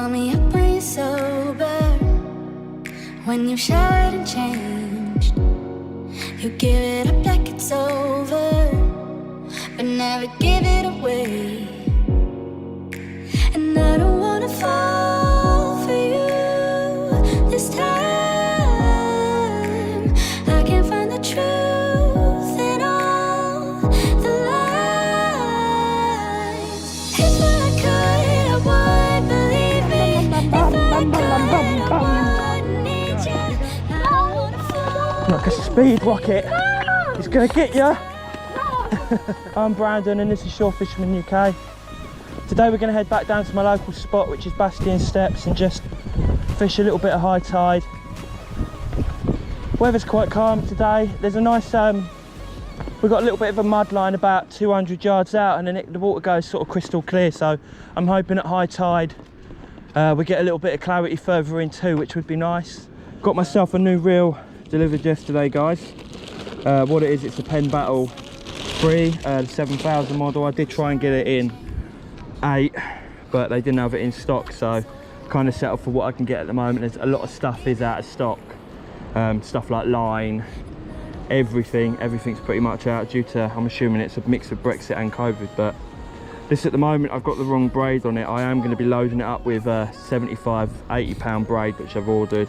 call me up when you're sober, when you've showered and changed. You give it up like it's over, but never give it away. And I don't wanna fall for you this time. I can't find the truth in all the lies. If I could, I would, believe me. If I could, I would need you. I don't wanna fall. Like a speed rocket. It's gonna get you. I'm Brandon and this is Shore Fisherman UK. Today we're going to head back down to my local spot, which is Bastion Steps, and just fish a little bit of high tide. Weather's quite calm today. There's a nice, we've got a little bit of a mud line about 200 yards out, and then the water goes sort of crystal clear, so I'm hoping at high tide we get a little bit of clarity further in too, which would be nice. Got myself a new reel delivered yesterday, guys. What it is, it's a Penn Battle 3, the 7000 model. I did try and get it in 8, but they didn't have it in stock, so kind of settled for what I can get at the moment. There's a lot of stuff is out of stock, stuff like line, everything's pretty much out due to, I'm assuming it's a mix of Brexit and COVID. But this at the moment, I've got the wrong braid on it. I am going to be loading it up with a 75-80 pound braid, which I've ordered,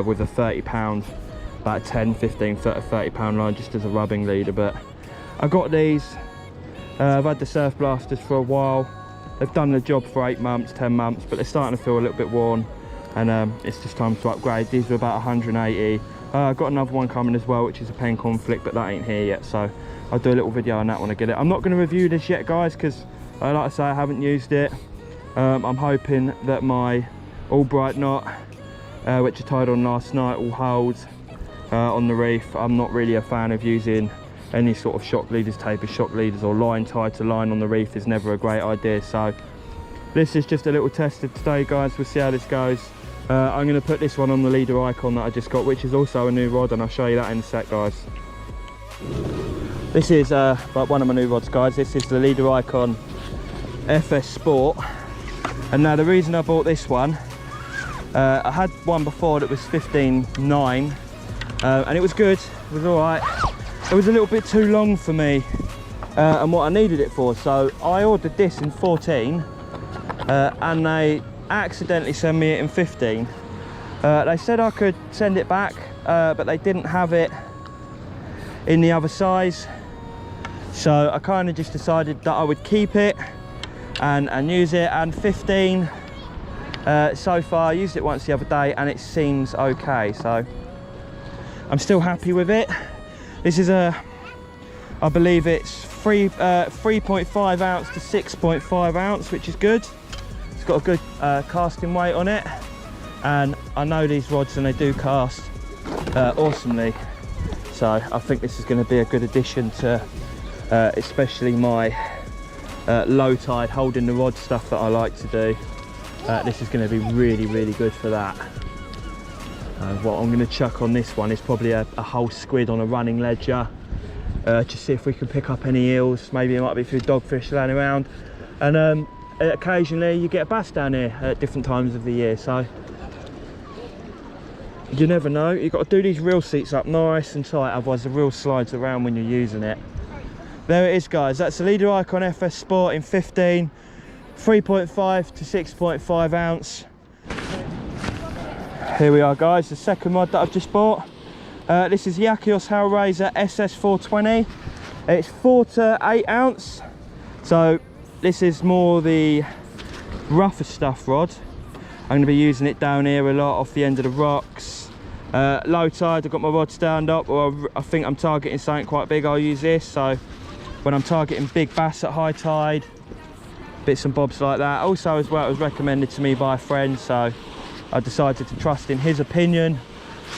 with a 30 pound, about 10, 15, 30 pound line, just as a rubbing leader. But I got these. I've had the surf blasters for a while. They've done the job for 8 months, 10 months, but they're starting to feel a little bit worn, and it's just time to upgrade. These are about 180. I've got another one coming as well, which is a Penn Conflict, but that ain't here yet, so I'll do a little video on that when I get it. I'm not going to review this yet, guys, because like I say, I haven't used it. I'm hoping that my Albright knot, which I tied on last night, will hold on the reef. I'm not really a fan of using any sort of shock leaders, taper shock leaders, or line tied to line on the reef is never a great idea. So this is just a little test of today, guys. We'll see how this goes. I'm going to put this one on the leader icon that I just got, which is also a new rod, and I'll show you that in a sec, guys. This is one of my new rods, guys. This is the leader icon FS Sport, and now the reason I bought this one, I had one before that was 15.9, and it was good, it was all right. It was a little bit too long for me and what I needed it for, so I ordered this in 14, and they accidentally sent me it in 15. They said I could send it back, but they didn't have it in the other size, so I kind of just decided that I would keep it and use it. And 15 so far, I used it once the other day and it seems okay, so I'm still happy with it. This is I believe it's 3.5 ounce to 6.5 ounce, which is good. It's got a good casting weight on it, and I know these rods and they do cast awesomely. So I think this is going to be a good addition to especially my low tide holding the rod stuff that I like to do. This is going to be really, really good for that. What I'm going to chuck on this one is probably a whole squid on a running ledger, to see if we can pick up any eels. Maybe there might be a few dogfish laying around, and occasionally you get a bass down here at different times of the year, so you never know. You've got to do these reel seats up nice and tight, otherwise the reel slides around when you're using it. There it is, guys. That's the leader icon FS Sport in 15, 3.5 to 6.5 ounce. Here we are, guys, the second rod that I've just bought. This is the Achios Hellraiser SS420. It's 4 to 8 ounce, so this is more the rougher stuff rod. I'm going to be using it down here a lot off the end of the rocks. Low tide, I've got my rod stand up, or I think I'm targeting something quite big, I'll use this. So when I'm targeting big bass at high tide, bits and bobs like that. Also as well, it was recommended to me by a friend, so I decided to trust in his opinion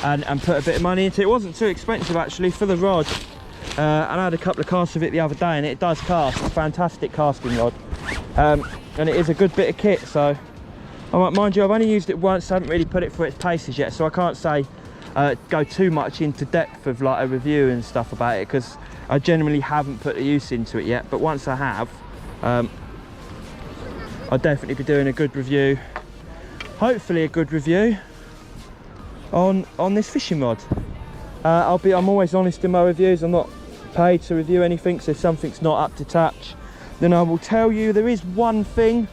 and put a bit of money into it. It wasn't too expensive actually for the rod, and I had a couple of casts of it the other day, and it does cast. It's a fantastic casting rod, and it is a good bit of kit. So mind you, I've only used it once, I haven't really put it through its paces yet, so I can't say go too much into depth of like a review and stuff about it, because I generally haven't put the use into it yet. But once I have, I'll definitely be doing a good review hopefully a good review on this fishing rod. I'm always honest in my reviews. I'm not paid to review anything, so if something's not up to touch, then I will tell you. There is one thing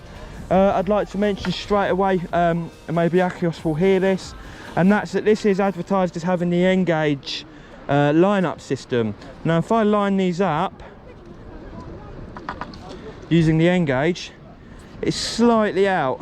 I'd like to mention straight away, and maybe Akios will hear this, and that's that this is advertised as having the N-gauge line-up system. Now if I line these up using the N-gauge, it's slightly out.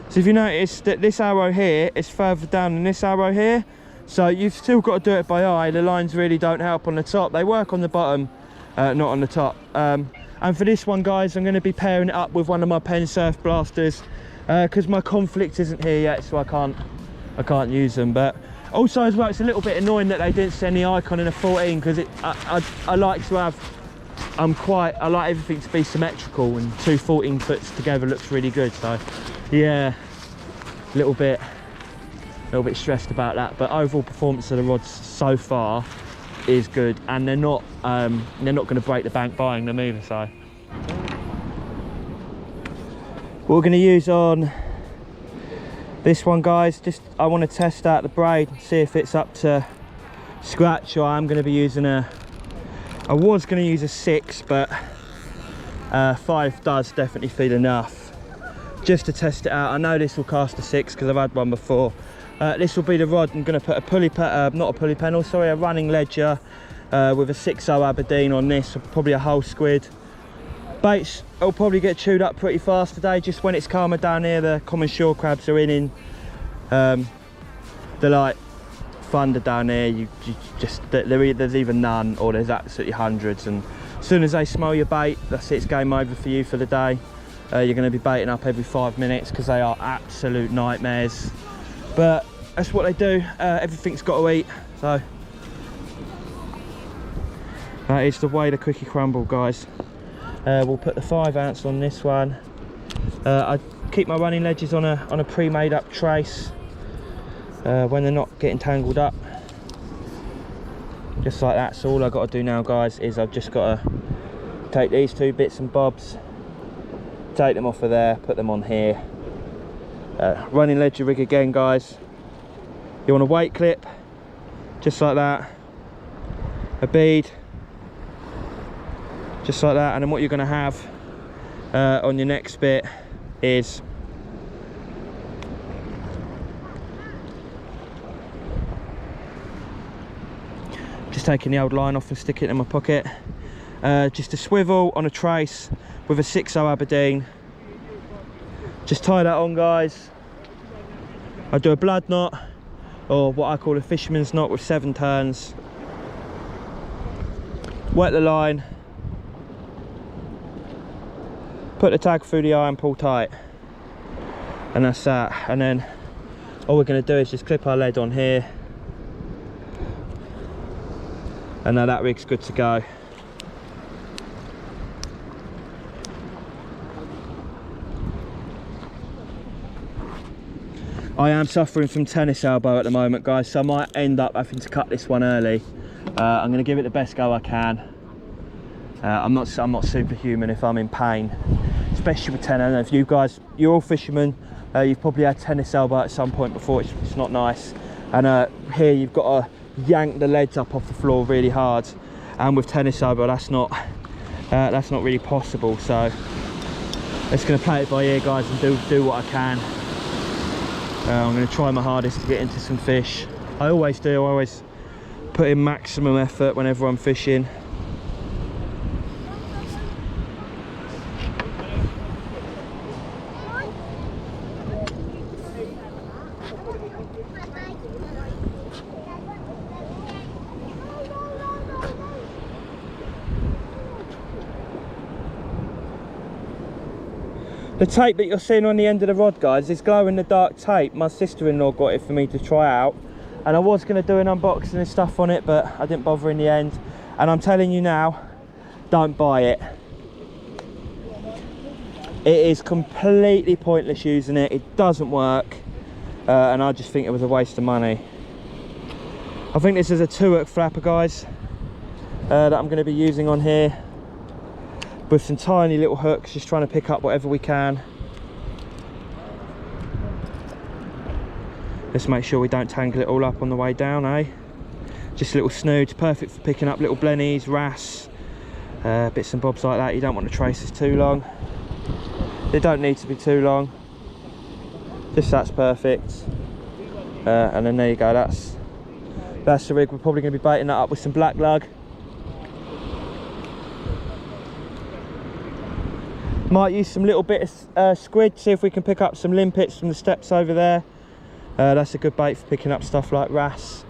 So if you notice that this arrow here is further down than this arrow here, so you've still got to do it by eye. The lines really don't help on the top. They work on the bottom, not on the top. And for this one, guys, I'm going to be pairing it up with one of my Penn Surf blasters, because my conflict isn't here yet, so I can't use them. But also as well, it's a little bit annoying that they didn't send the icon in a 14, because I like to have, I like everything to be symmetrical, and two 14 foots together looks really good. So yeah, a little bit stressed about that, but overall performance of the rods so far is good, and they're not going to break the bank buying them either. So what we're going to use on this one, guys, I want to test out the braid, see if it's up to scratch. Or I'm going to be using I was going to use a 6, but 5 does definitely feel enough just to test it out. I know this will cast a 6 because I've had one before. This will be the rod. I'm going to put a pulley not a pulley panel, sorry, a running ledger with a 6.0 Aberdeen on this, probably a whole squid. Baits will probably get chewed up pretty fast today, just when it's calmer down here. The common shore crabs are in the like thunder down here. There's either none or there's absolutely hundreds, and as soon as they smell your bait, that's it, it's game over for you for the day. You're going to be baiting up every 5 minutes because they are absolute nightmares, but that's what they do. Everything's got to eat, so that is the way the cookie crumble, guys. We'll put the 5 ounce on this one. I keep my running ledges on a pre-made up trace when they're not getting tangled up, just like that. So all I've got to do now, guys, is I've just got to take these 2 bits and bobs, take them off of there, put them on here. Running ledger rig again, guys. You want a weight clip, just like that, a bead, just like that, and then what you're going to have on your next bit is just taking the old line off and sticking it in my pocket. Just a swivel on a trace with a 6.0 Aberdeen. Just tie that on, guys. I do a blood knot, or what I call a fisherman's knot, with 7 turns. Wet the line, put the tag through the eye and pull tight, and that's that. And then all we're going to do is just clip our lead on here, and now that rig's good to go. I am suffering from tennis elbow at the moment, guys, so I might end up having to cut this one early. I'm going to give it the best go I can. I'm not superhuman if I'm in pain, especially with tennis. I don't know if you guys, you're all fishermen, you've probably had tennis elbow at some point before. It's not nice. And here you've got to yank the leads up off the floor really hard, and with tennis elbow that's not really possible. So just going to play it by ear, guys, and do what I can. I'm going to try my hardest to get into some fish. I always do. I always put in maximum effort whenever I'm fishing. The tape that you're seeing on the end of the rod, guys, is glow-in-the-dark tape. My sister-in-law got it for me to try out, and I was going to do an unboxing and stuff on it, but I didn't bother in the end. And I'm telling you now, don't buy it. It is completely pointless using it. It doesn't work, and I just think it was a waste of money. I think this is a 2-hook flapper, guys, that I'm going to be using on here, with some tiny little hooks, just trying to pick up whatever we can. Let's make sure we don't tangle it all up on the way down, eh? Just little snoods, perfect for picking up little blennies, wrasse, bits and bobs like that. You don't want the traces too long. They don't need to be too long. Just that's perfect. And then there you go, that's the rig. We're probably going to be baiting that up with some black lug. Might use some little bit of squid, see if we can pick up some limpets from the steps over there. That's a good bait for picking up stuff like wrasse.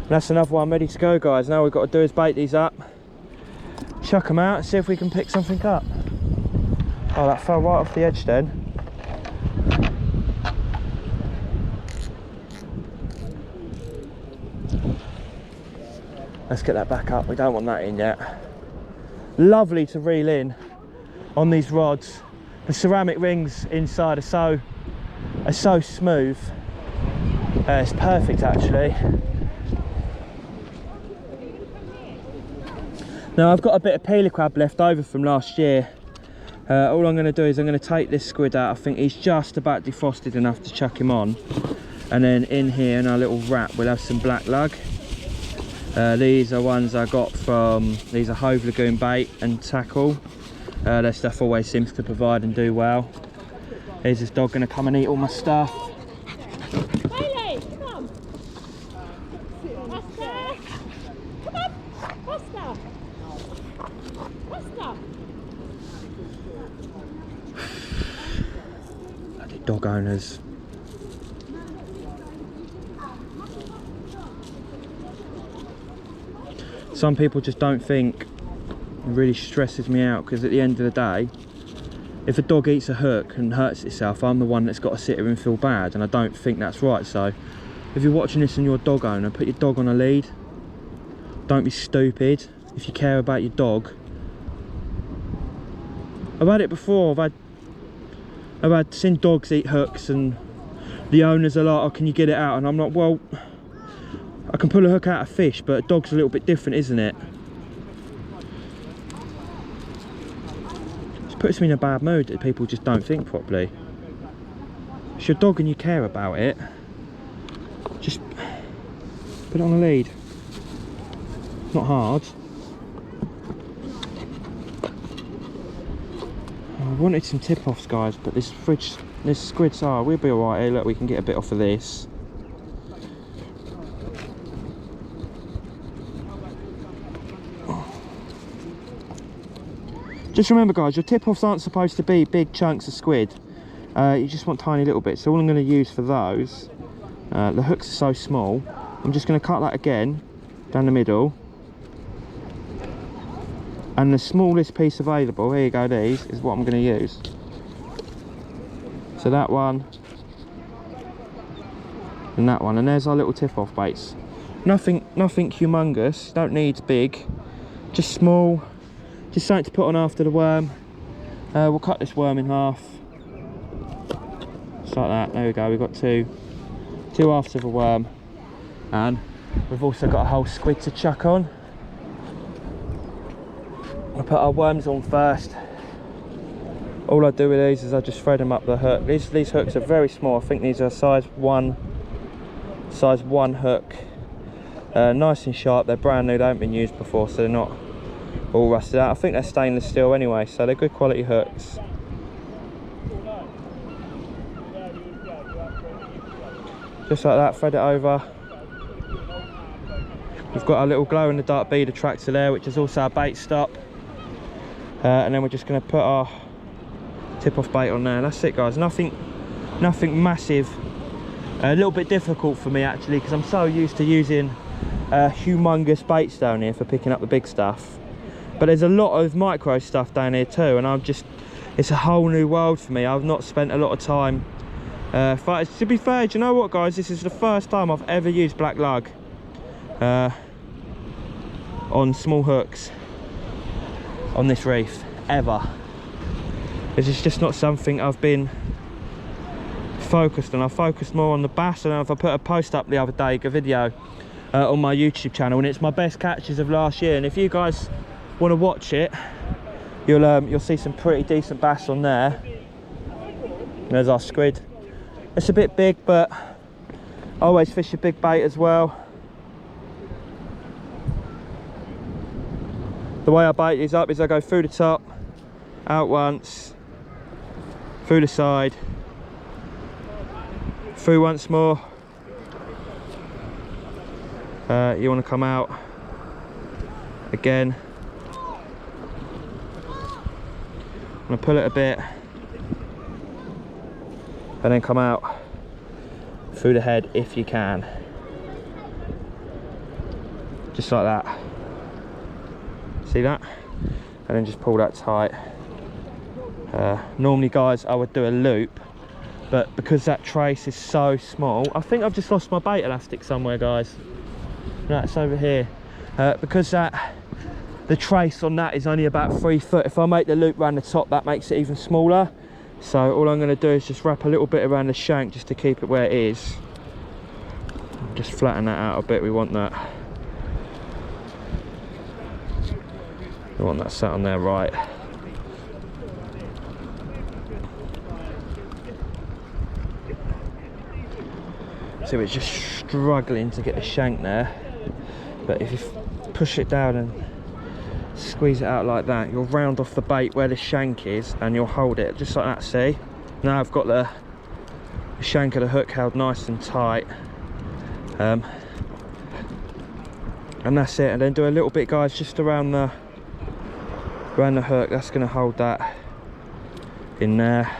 That's another one ready to go, guys. Now we've got to do is bait these up, chuck them out and see if we can pick something up. Oh, that fell right off the edge then. Let's get that back up. We don't want that in yet. Lovely to reel in on these rods. The ceramic rings inside are so smooth. It's perfect actually. Now I've got a bit of peeler crab left over from last year. All I'm going to do is I'm going to take this squid out. I think he's just about defrosted enough to chuck him on. And then in here in our little wrap we'll have some black lug. These are ones I got from, these are Hove Lagoon bait and tackle. Their stuff always seems to provide and do well. Here's this dog going to come and eat all my stuff. Bailey, come on. Buster. Come on. Buster. Buster. Bloody dog owners. Some people just don't think. It really stresses me out because at the end of the day, if a dog eats a hook and hurts itself, I'm the one that's got to sit here and feel bad, and I don't think that's right. So if you're watching this and you're a dog owner, put your dog on a lead. Don't be stupid. If you care about your dog. I've had it before. I've seen dogs eat hooks and the owners are like, oh, can you get it out? And I'm like, well, I can pull a hook out of fish, but a dog's a little bit different, isn't it? It puts me in a bad mood that people just don't think properly. It's your dog and you care about it. Just put it on a lead. It's not hard. I wanted some tip-offs, guys, but this squid's we'll be alright here. Look, we can get a bit off of this. Just remember, guys, your tip-offs aren't supposed to be big chunks of squid. You just want tiny little bits. So all I'm going to use for those, the hooks are so small, I'm just going to cut that again down the middle. And the smallest piece available, here you go, these, is what I'm going to use. So that one, and that one, and there's our little tip-off baits. Nothing humongous, don't need big, just small. Just something to put on after the worm. We'll cut this worm in half. Just like that. There we go. We've got two halves of a worm. And we've also got a whole squid to chuck on. I'll put our worms on first. All I do with these is I just thread them up the hook. These hooks are very small. I think these are size one hook. Nice and sharp. They're brand new. They haven't been used before, so they're not all rusted out. I think they're stainless steel anyway, so they're good quality hooks. Just like that, thread it over. We've got our little glow in the dark bead attractor there, which is also our bait stop. And then we're just going to put our tip-off bait on there. That's it, guys. Nothing massive. A little bit difficult for me actually, because I'm so used to using humongous baits down here for picking up the big stuff. But there's a lot of micro stuff down here too, and it's a whole new world for me. I've not spent a lot of time. To be fair, do you know what, guys? This is the first time I've ever used black lug on small hooks on this reef, ever. This is just not something I've been focused, and I focused more on the bass. And if I put a post up the other day, a video on my YouTube channel, and it's my best catches of last year. And if you guys want to watch it, you'll see some pretty decent bass on there. There's our squid. It's a bit big, but I always fish a big bait as well. The way I bait these up is I go through the top, out once, through the side, through once more. You want to come out again. I'm going to pull it a bit and then come out through the head if you can, just like that. See that? And then just pull that tight. Normally, guys, I would do a loop, but because that trace is so small, I think I've just lost my bait elastic somewhere, guys. No, it's over here. Because the trace on that is only about 3 foot. If I make the loop around the top, that makes it even smaller. So all I'm going to do is just wrap a little bit around the shank just to keep it where it is. Just flatten that out a bit. We want that sat on there right. So it's just struggling to get the shank there, but if you push it down and squeeze it out like that, you'll round off the bait where the shank is and you'll hold it just like that. See, now I've got the shank of the hook held nice and tight, and that's it. And then do a little bit, guys, just around the hook. That's going to hold that in there,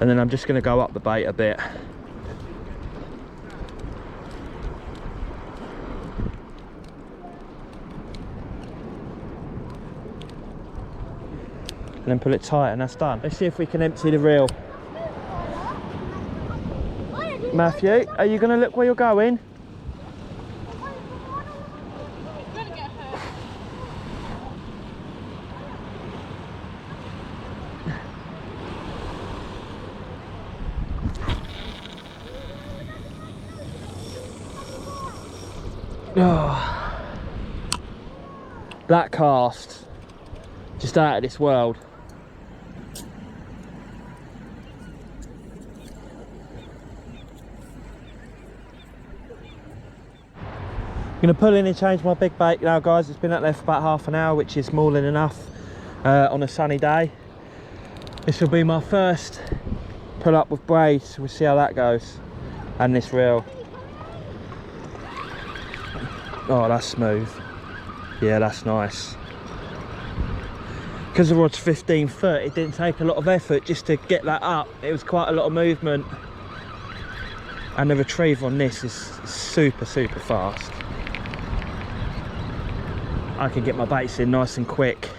and then I'm just going to go up the bait a bit. And then pull it tight, and that's done. Let's see if we can empty the reel. Matthew, are you going to look where you're going? Oh. That cast, just out of this world. I'm going to pull in and change my big bait now, guys. It's been out there for about half an hour, which is more than enough on a sunny day. This will be my first pull up with braids. We'll see how that goes. And this reel. Oh, that's smooth. Yeah, that's nice. Because the rod's 15 foot, it didn't take a lot of effort just to get that up. It was quite a lot of movement. And the retrieve on this is super, super fast. I can get my baits in nice and quick.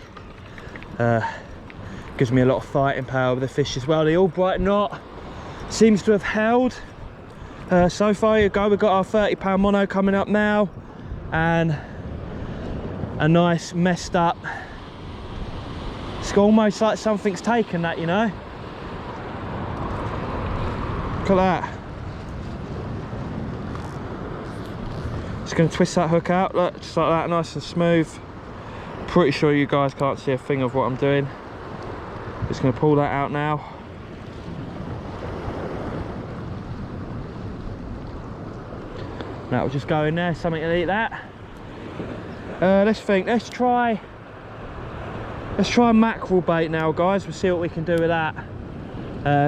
Gives me a lot of fighting power with the fish as well. The Albright knot seems to have held. So far you go, we've got our 30-pound mono coming up now, and a nice messed up. It's almost like something's taken that, you know. Look at that. Just going to twist that hook out, look, just like that, nice and smooth. Pretty sure you guys can't see a thing of what I'm doing. Just going to pull that out now. Now we'll just go in there, something to eat that. Let's try mackerel bait now, guys. We'll see what we can do with that.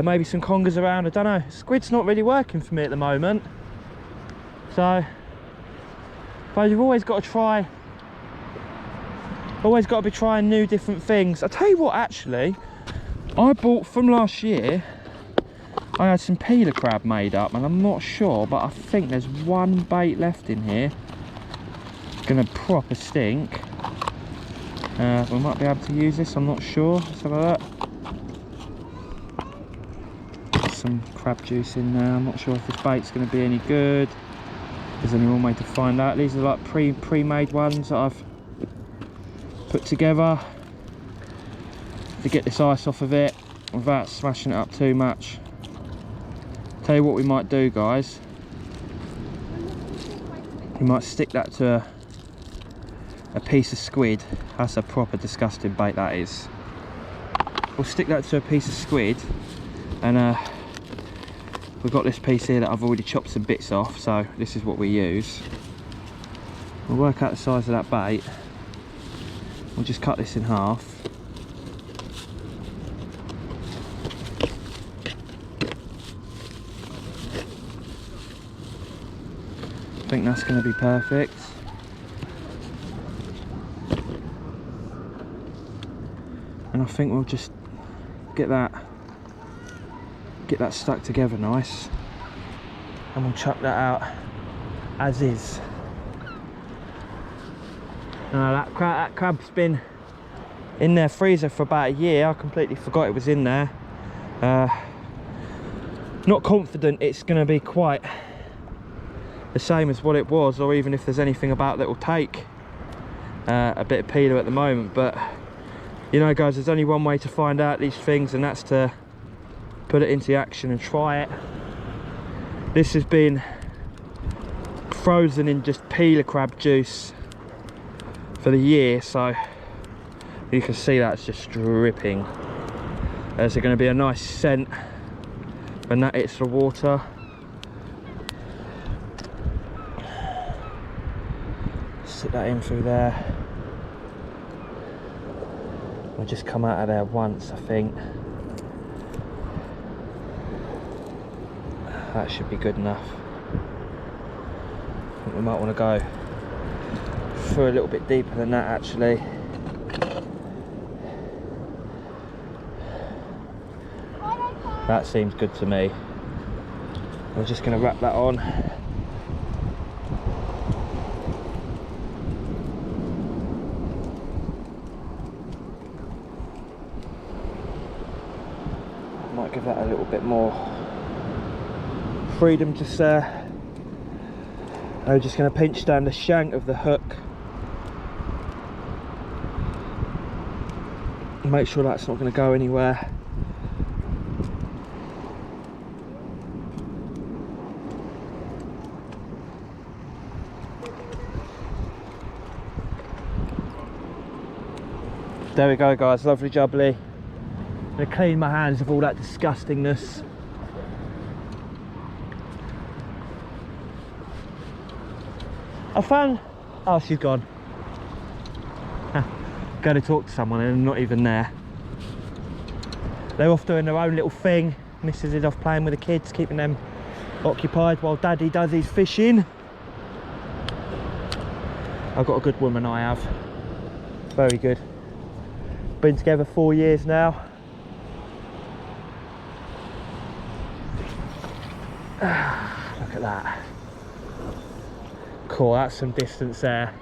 Maybe some congers around, I don't know. Squid's not really working for me at the moment. So, but you've always got to try, always got to be trying new different things. I'll tell you what, actually, I bought from last year, I had some peeler crab made up, and I'm not sure, but I think there's one bait left in here. It's gonna proper stink. We might be able to use this, I'm not sure. Let's have a look. Some crab juice in there. I'm not sure if this bait's gonna be any good. There's only one way to find out. These are like pre-made ones that I've put together to get this ice off of it. without smashing it up too much. Tell you what we might do, guys. We might stick that to a piece of squid. That's a proper disgusting bait, that is. We'll stick that to a piece of squid, and we've got this piece here that I've already chopped some bits off, so this is what we use. We'll work out the size of that bait. We'll just cut this in half. I think that's going to be perfect. And I think we'll just get that stuck together nice, and we'll chuck that out as is. Now that crab's been in their freezer for about a year. I completely forgot it was in there. Not confident it's going to be quite the same as what it was, or even if there's anything about that will take a bit of peeler at the moment. But you know, guys, there's only one way to find out these things, and that's to put it into action and try it. This has been frozen in just peeler crab juice for the year, so you can see that's just dripping. There's going to be a nice scent when that hits the water. Stick that in through there. We'll just come out of there once, I think. That should be good enough. I think we might want to go through a little bit deeper than that, actually. That seems good to me. We're just going to wrap that on. Might give that a little bit more freedom just there. I'm just going to pinch down the shank of the hook. Make sure that's not going to go anywhere. There we go, guys, lovely jubbly. I'm going to clean my hands of all that disgustingness. I found... oh, she's gone. Going to talk to someone and not even there. They're off doing their own little thing. Mrs. is off playing with the kids, keeping them occupied while Daddy does his fishing. I've got a good woman, I have. Very good. Been together 4 years now. Look at that. Cool, that's some distance there.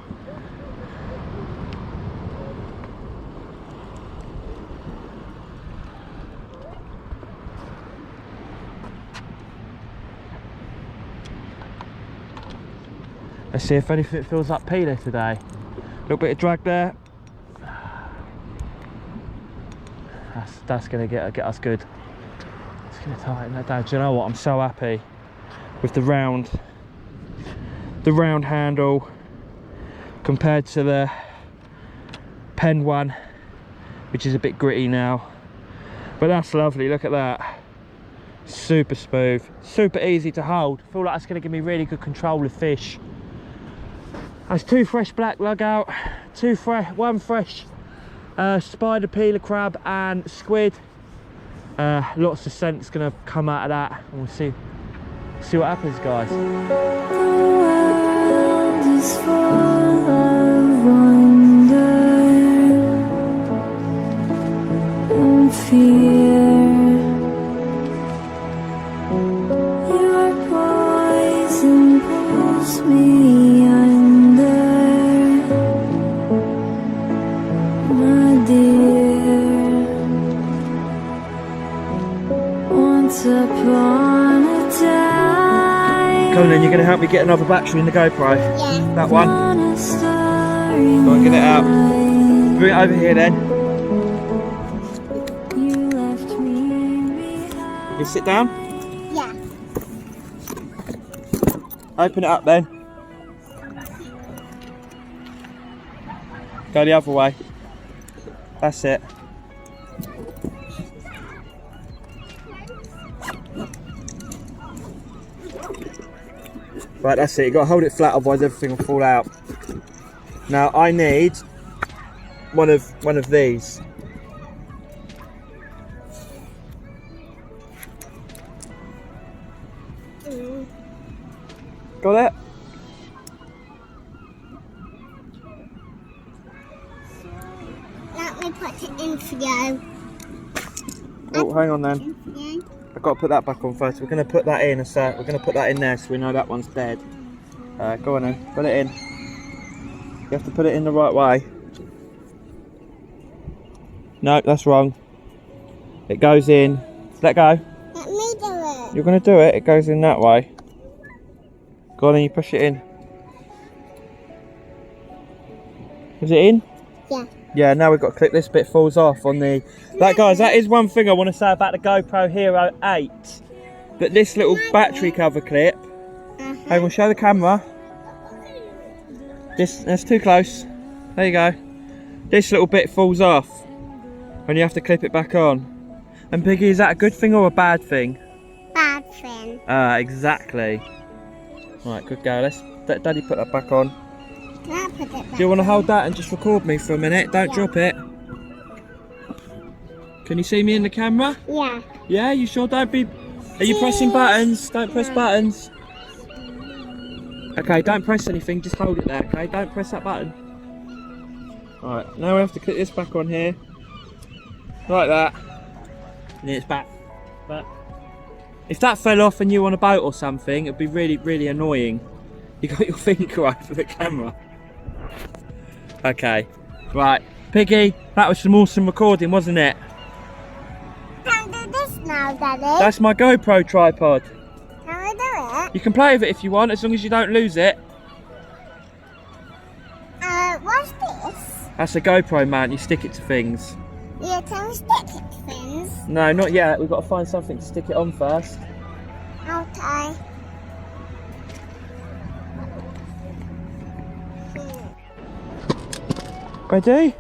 Let's see if anything fills up peeler today. A little bit of drag there. That's going to get us good. It's going to tighten that down. Do you know what? I'm so happy with the round handle compared to the pen one, which is a bit gritty now. But that's lovely. Look at that. Super smooth, super easy to hold. I feel like that's going to give me really good control of fish. That's 2 fresh black lug out, 1 fresh spider, peeler crab and squid. Lots of scent's gonna come out of that, and we'll see what happens, guys. The world is full of wonder and fear. Your poison pulls me under, my dear. Once upon a time. Conan, you're going to help me get another battery in the GoPro? Yeah. That one? Go on, get it out. Bring it over here then. You left me You sit down? Yeah. Open it up then. Go the other way. That's it. Right, that's it. You've got to hold it flat, otherwise everything will fall out. Now I need one of these. Got it? Let me put it in for you. Oh, hang on then. I've got to put that back on first. We're going to put that in a sec. We're going to put that in there so we know that one's dead. Go on then, put it in. You have to put it in the right way. No, that's wrong. It goes in. Let go. Let me do it. You're going to do it. It goes in that way. Go on and you push it in. Is it in? Yeah. Yeah, now we've got to clip this bit, falls off on the... That, guys, that is one thing I want to say about the GoPro Hero 8. That this little battery cover clip... Hey, we'll show the camera. That's too close. There you go. This little bit falls off when you have to clip it back on. And Piggy, is that a good thing or a bad thing? Bad thing. Exactly. Right, good go. Let's let Daddy put that back on. I'll put it back. Do you want to hold that and just record me for a minute? Don't drop it. Can you see me in the camera? Yeah. Yeah, you sure? Don't be... Are you pressing buttons? Don't press buttons. Okay, don't press anything, just hold it there, okay? Don't press that button. Alright, now we have to clip this back on here. Like that. And then it's back. But if that fell off and you were on a boat or something, it'd be really, really annoying. You got your finger over the camera. Okay, right. Piggy, that was some awesome recording, wasn't it? Can I do this now, Daddy? That's my GoPro tripod. Can I do it? You can play with it if you want, as long as you don't lose it. What's this? That's a GoPro mount, you stick it to things. Yeah, can we stick it to things? No, not yet. We've got to find something to stick it on first. Okay. Ready?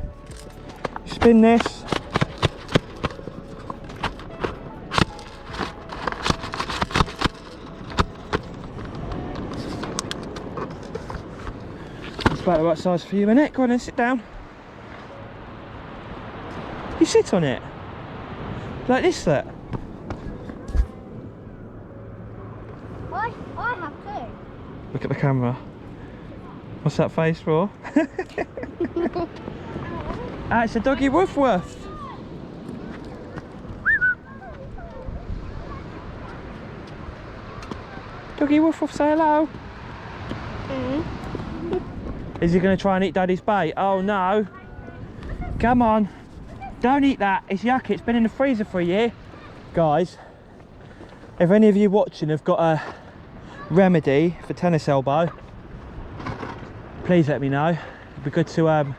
Spin this. It's about the right size for you, innit? Go on and sit down. You sit on it. Like this, look. I have to. Look at the camera. What's that face for? Ah, it's a doggy woof woof. Doggy woof woof, say hello. Is he going to try and eat Daddy's bait? Oh no. Come on. Don't eat that. It's yucky. It's been in the freezer for a year. Guys, if any of you watching have got a remedy for tennis elbow, please let me know. It'd be good to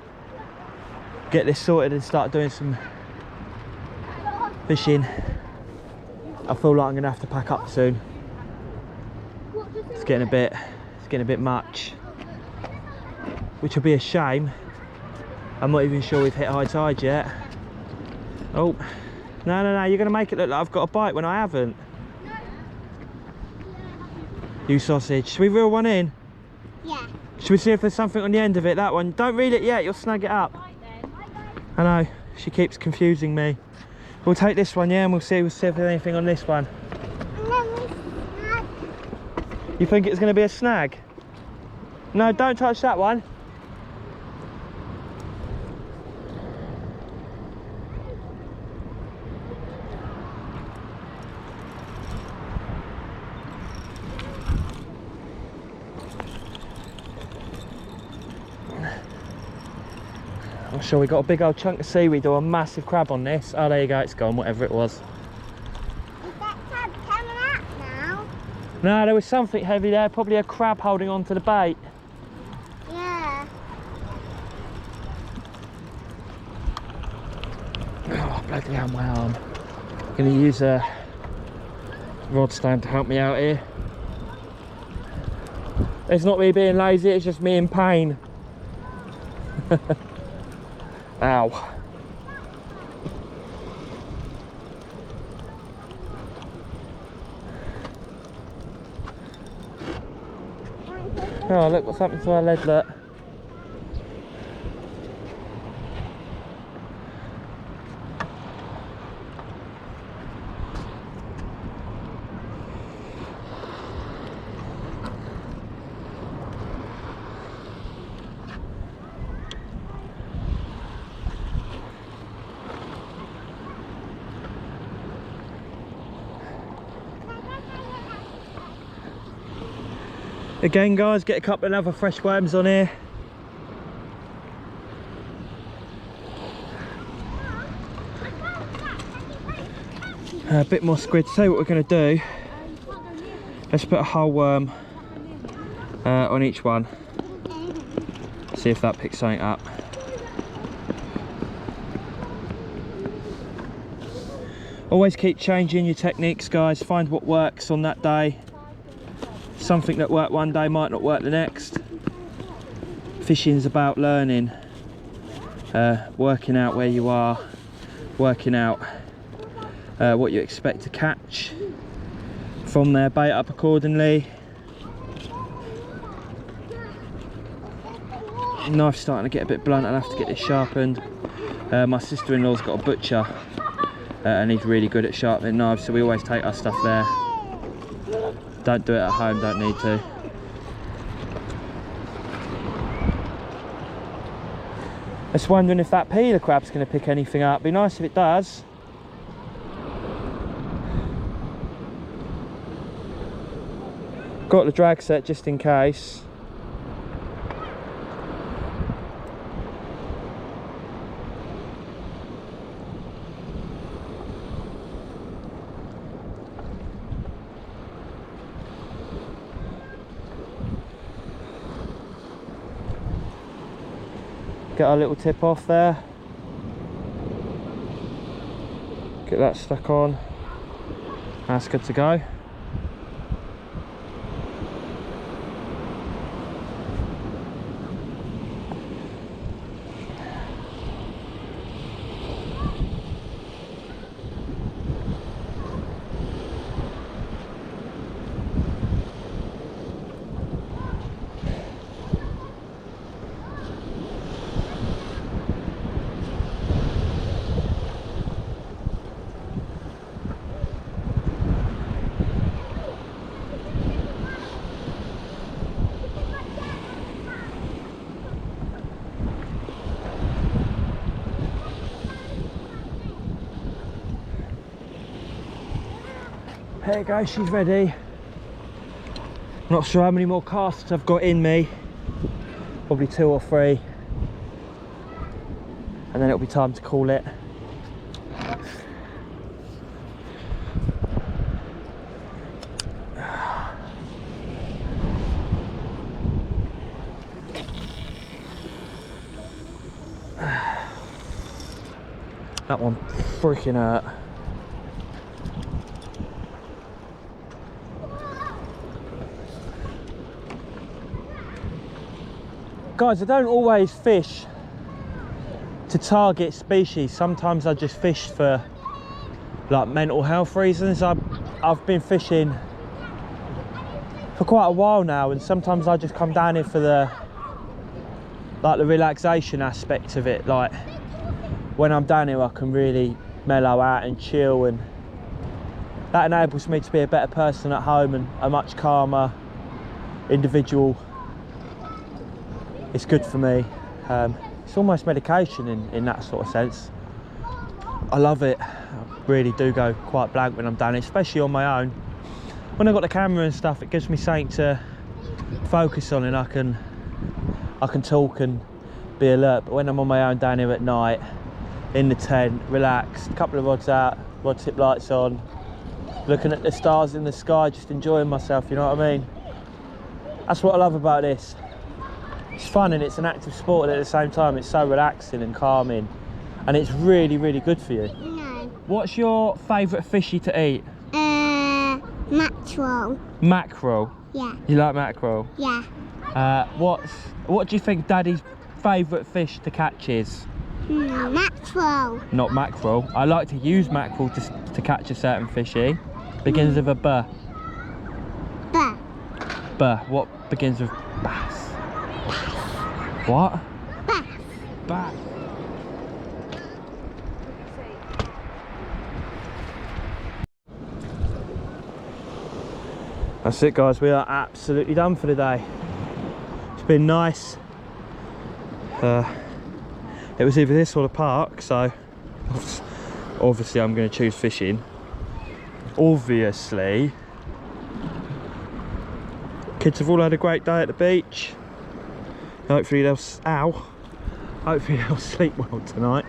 get this sorted and start doing some fishing. I feel like I'm gonna have to pack up soon. It's getting a bit much, which will be a shame. I'm not even sure we've hit high tide yet. Oh, no, you're gonna make it look like I've got a bite when I haven't. You sausage. Should we reel one in? Yeah. Should we see if there's something on the end of it? That one. Don't reel it yet, you'll snag it up. I know, she keeps confusing me. We'll take this one, yeah, and we'll see if there's anything on this one. You think it's going to be a snag? No, don't touch that one. I'm sure we got a big old chunk of seaweed or a massive crab on this. Oh, there you go, it's gone, whatever it was. Is that crab coming out now? No, there was something heavy there, probably a crab holding on to the bait. Yeah. Oh, bloody hell, my arm. I'm going to use a rod stand to help me out here. It's not me being lazy, it's just me in pain. Ow. Oh, look what's happened to our lead, look. Again guys, get a couple of other fresh worms on here. A bit more squid. So what we're going to do, let's put a whole worm on each one. See if that picks something up. Always keep changing your techniques guys, find what works on that day. Something that worked one day might not work the next. Fishing's about learning, working out where you are, working out what you expect to catch. From there, bait up accordingly. Knife's starting to get a bit blunt, I'll have to get this sharpened. My sister-in-law's got a butcher and he's really good at sharpening knives, so we always take our stuff there. Don't do it at home, don't need to. Just wondering if that peeler crab's going to pick anything up. Be nice if it does. Got the drag set just in case. Get our little tip off there. Get that stuck on. That's good to go. There you go, she's ready. Not sure how many more casts I've got in me. Probably 2 or 3. And then it'll be time to call it. That one freaking hurt. Guys, I don't always fish to target species. Sometimes I just fish for like mental health reasons. I've been fishing for quite a while now, and sometimes I just come down here for the relaxation aspect of it. Like when I'm down here I can really mellow out and chill, and that enables me to be a better person at home and a much calmer individual. It's good for me. It's almost medication in that sort of sense. I love it. I really do go quite blank when I'm down here, especially on my own. When I've got the camera and stuff, it gives me something to focus on, and I can talk and be alert. But when I'm on my own down here at night, in the tent, relaxed, a couple of rods out, rod tip lights on, looking at the stars in the sky, just enjoying myself, you know what I mean? That's what I love about this. It's fun and it's an active sport, and at the same time it's so relaxing and calming, and it's really, really good for you. No. What's your favourite fishy to eat? Mackerel. Mackerel? Yeah. You like mackerel? Yeah. What do you think Daddy's favourite fish to catch is? Mackerel. Not mackerel. I like to use mackerel to catch a certain fishy. Begins with a B. Bah. B. What begins with bass? What? Bass. Bass. That's it, guys. We are absolutely done for the day. It's been nice. It was either this or the park, so obviously I'm going to choose fishing. Obviously, kids have all had a great day at the beach. Hopefully they'll sleep well tonight.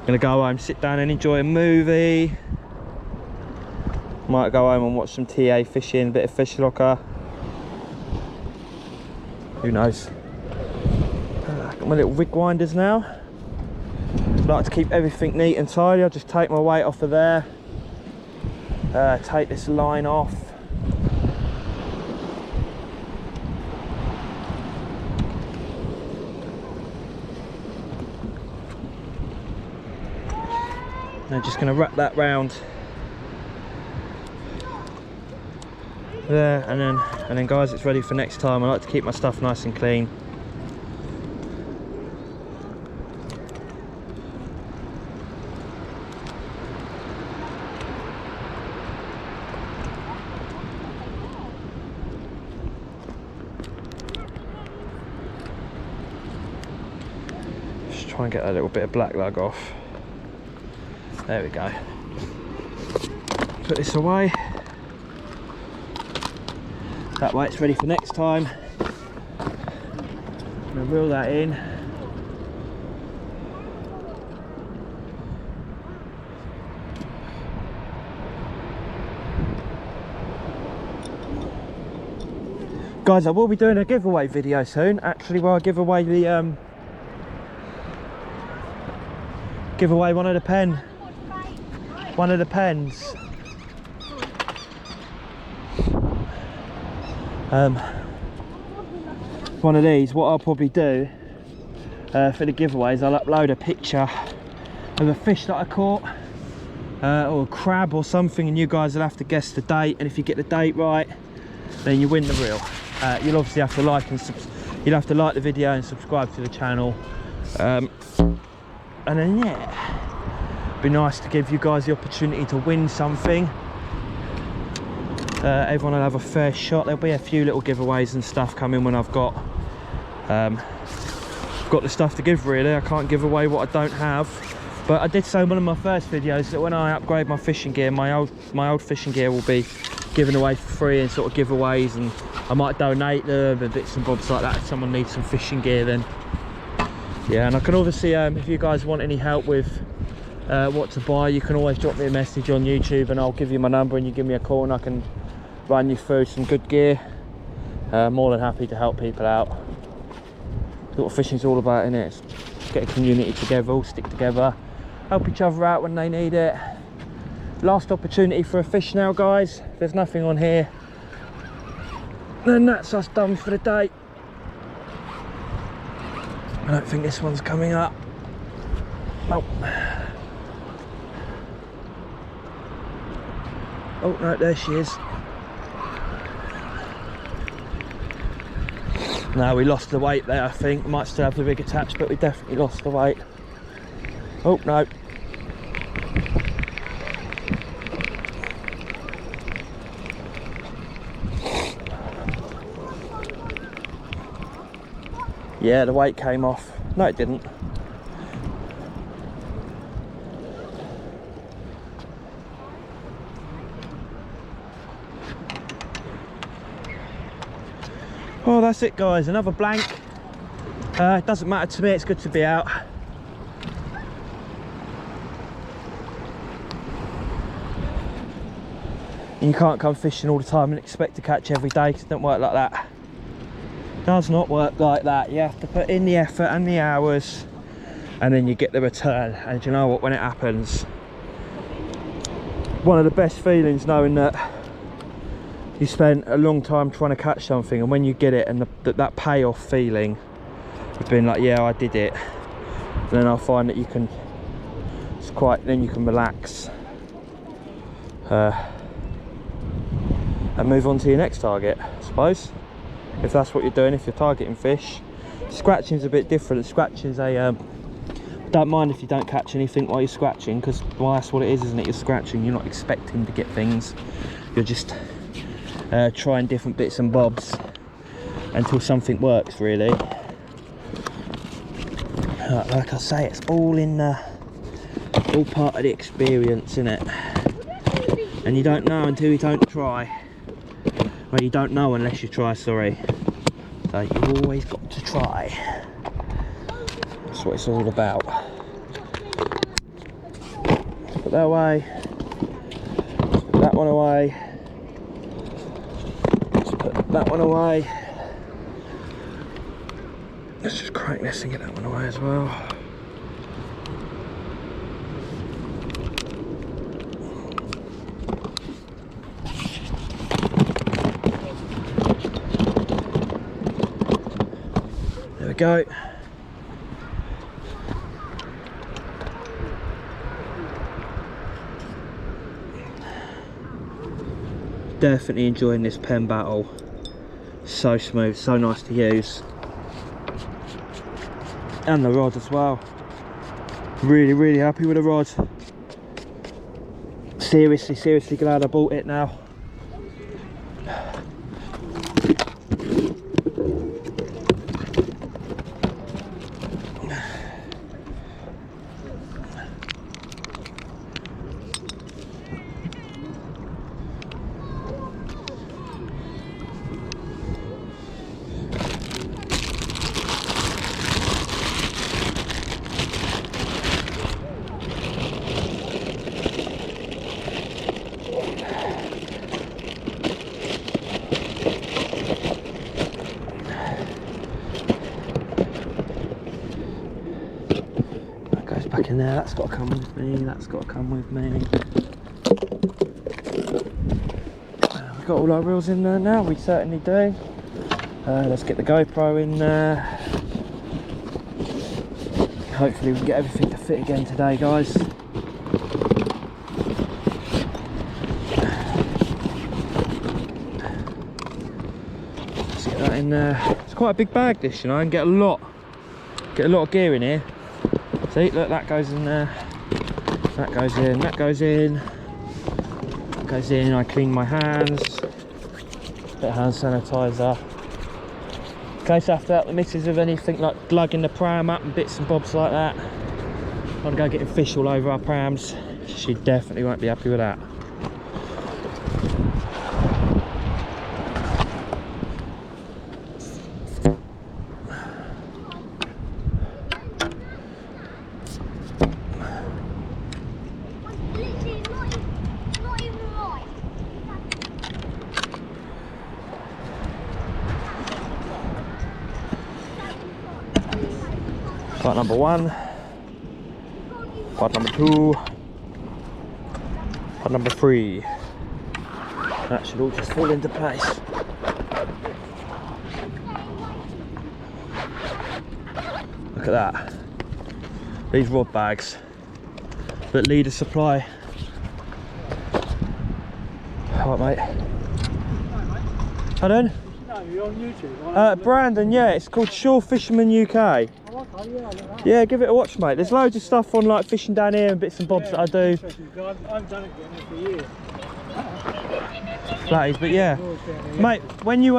Gonna go home, sit down and enjoy a movie. Might go home and watch some TA fishing, a bit of fish locker. Who knows? Got my little rig winders now. Like to keep everything neat and tidy. I'll just take my weight off of there. Take this line off. I'm just going to wrap that round there, and then guys, it's ready for next time. I like to keep my stuff nice and clean. Just try and get a little bit of black lug off. There we go. Put this away. That way it's ready for next time. I'm going to reel that in. Guys, I will be doing a giveaway video soon, actually, where I give away the one of the pens. One of these. What I'll probably do for the giveaways, I'll upload a picture of a fish that I caught, or a crab or something, and you guys will have to guess the date, and if you get the date right, then you win the reel. You'll obviously have to like the video and subscribe to the channel, and then yeah, be nice to give you guys the opportunity to win something. Everyone will have a fair shot. There'll be a few little giveaways and stuff coming when I've got the stuff to give. Really, I can't give away what I don't have, but I did say in one of my first videos that when I upgrade my fishing gear, my old fishing gear will be given away for free and sort of giveaways, and I might donate them and bits and bobs like that if someone needs some fishing gear. Then yeah, and I can obviously if you guys want any help with what to buy, you can always drop me a message on YouTube and I'll give you my number and you give me a call and I can run you through some good gear. More than happy to help people out. That's what fishing's all about, isn't it? It's get a community together, all stick together, help each other out when they need it. Last opportunity for a fish now, guys. If there's nothing on here, then that's us done for the day. I don't think this one's coming up. Oh. Oh no, there she is. No, we lost the weight there, I think. Might still have the rig attached, but we definitely lost the weight. Oh no. Yeah, the weight came off. No, it didn't. Oh, that's it, guys. Another blank. It doesn't matter to me. It's good to be out. And you can't come fishing all the time and expect to catch every day, because it don't work like that. Does not work like that. You have to put in the effort and the hours, and then you get the return. And you know what, when it happens, one of the best feelings, knowing that you spent a long time trying to catch something, and when you get it, and that payoff feeling of being like, yeah, I did it. And then I find that you can, then you can relax and move on to your next target, I suppose, if that's what you're doing. If you're targeting fish, scratching's a bit different. Scratching's a don't mind if you don't catch anything while you're scratching, because, well, that's what it is, isn't it? You're scratching, you're not expecting to get things, you're just trying different bits and bobs until something works, really. Like I say, it's all all part of the experience, isn't it? And you don't know until you don't try. Well, you don't know unless you try, sorry. So you've always got to try. That's what it's all about. Put that away. Put that one away. Let's put that one away. Let's just crank this and get that one away as well. There we go. Definitely enjoying this pen battle. So smooth, so nice to use. And the rod as well. Really happy with the rod. Seriously glad I bought it now. Back in there, that's got to come with me, that's got to come with me. We've got all our reels in there now, we certainly do. Let's get the GoPro in there. Hopefully we can get everything to fit again today, guys. Let's get that in there. It's quite a big bag, this, you know, and get a lot of gear in here. See, look, that goes in there, that goes in, that goes in, that goes in. I clean my hands, bit of hand sanitizer, in case I have to help the missus with anything like lugging the pram up and bits and bobs like that. I want to go getting fish all over our prams. She definitely won't be happy with that. Part number 1, part number 2, part number 3. That should all just fall into place. Look at that. These rod bags that leader supply. Alright, mate. Pardon? No, you're on YouTube. Brandon, yeah, it's called Fisherman UK. Yeah, give it a watch, mate. There's loads of stuff on, like fishing down here and bits and bobs that I do. I've done it for years. Flatties, but yeah, mate. When you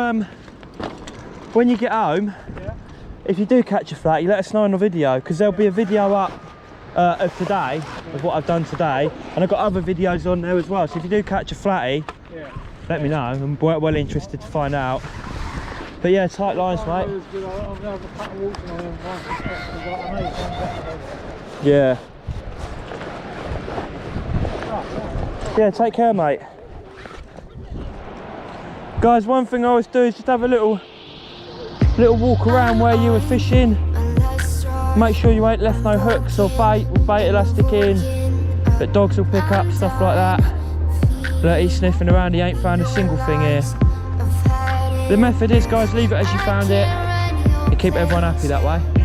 get home, if you do catch a flatty, let us know on the video, because there'll be a video up of today, of what I've done today, and I've got other videos on there as well. So if you do catch a flatty, let me know. I'm well interested to find out. But yeah, tight lines, mate. Yeah. Yeah, take care, mate. Guys, one thing I always do is just have a little walk around where you were fishing. Make sure you ain't left no hooks or bait with bait elastic in that dogs will pick up, stuff like that. Look, he's sniffing around, he ain't found a single thing here. The method is, guys, leave it as you found it and keep everyone happy that way.